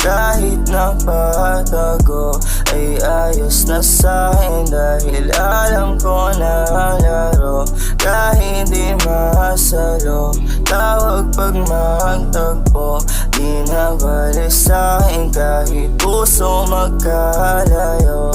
Kahit napatago ay ayos na sa'kin, dahil alam ko na laro kahit di masalo. Tawag pag magtagpo, di na bali sa'kin kahit puso magkalayo.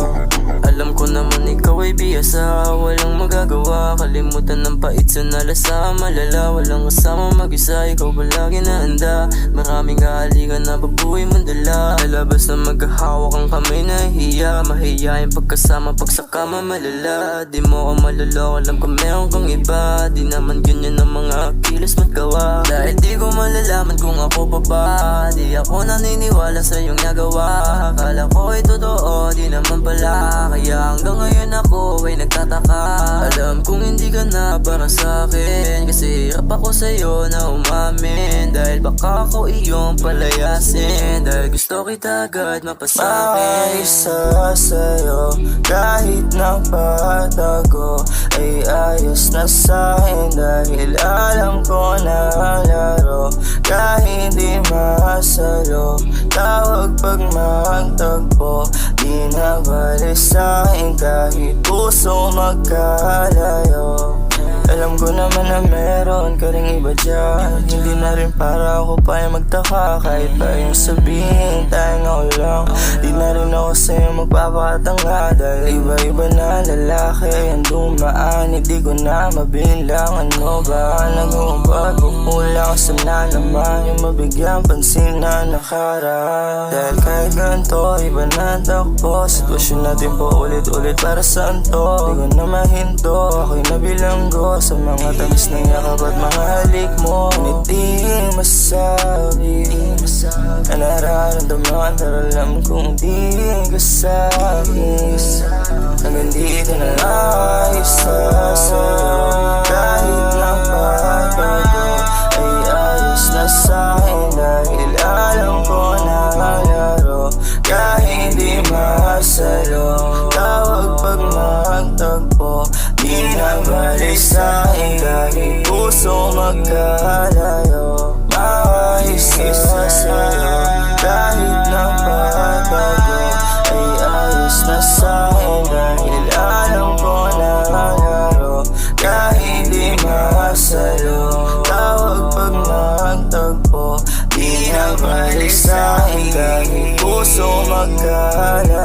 Alam ko naman ikaw ay biyasa, walang magagawa. Kalimutan ng pait sa nalasa, malala. Walang kasama mag-isa, ikaw palagi na handa. Maraming kahalikan na babuhay mong dala. Lalabas na maghahawak ang kamay na hiya. Mahihayin pagkasama, pagsakama malala. Di mo ako maloloko, alam ko meron kang iba. Di naman ganyan ang mga kilos mo't gawa. Dahil di ko malalaman kung ako pa ba. Di ako naniniwala sa iyong nagawa. Akala ko ay totoo, di naman pala. Kaya hanggang ngayon ako ay nagtataka. Alam kong hindi ka na para sa'kin, kasi hirap ako sa'yo na umamin. Dahil baka ako iyong palayasin, dahil gusto kita agad mapasakin. Maisa sa'yo kahit napatago ay ayos na sa'kin, dahil alam ko na laro kahit di masalo. Tawag pag magtagpo, di na bali sa'kin kahit puso magkalayo. Alam ko naman na meron ka ring iba dyan, hindi na rin para ako pa yung magtaka. Kahit pa yung sabihin tayong ako lang, di na rin ako sa'yo magpapatanga. Dahil iba-iba na lalaki ang dumaan, hindi ko na mabilang. Ano ba nag-uumbat, kukulang sana naman yung mabigyan pansin na nakaraan. Dahil kahit ganito, iba na takbo, sitwasyon natin po ulit-ulit para saan to. Di ko na mahinto, ako'y nabilanggo sa mga tamis ng yakap at mga halik mo. Ngunit di masabi na nararamdaman, pero alam kong di ka sa'kin. Hanggang dito na lang isa sa'yo, kahit napatago ay ayos na sa'kin, dahil alam ko na laro kahit di masalo. Tawag pag magtagpo, di na bali sa'kin kahit puso magkalayo. Maisa sa'yo kahit napatago ay ayos na sa'kin, dahil alam ko na laro kahit di masalo. Tawag pag magtagpo, di na bali sa'kin kahit puso magkalayo.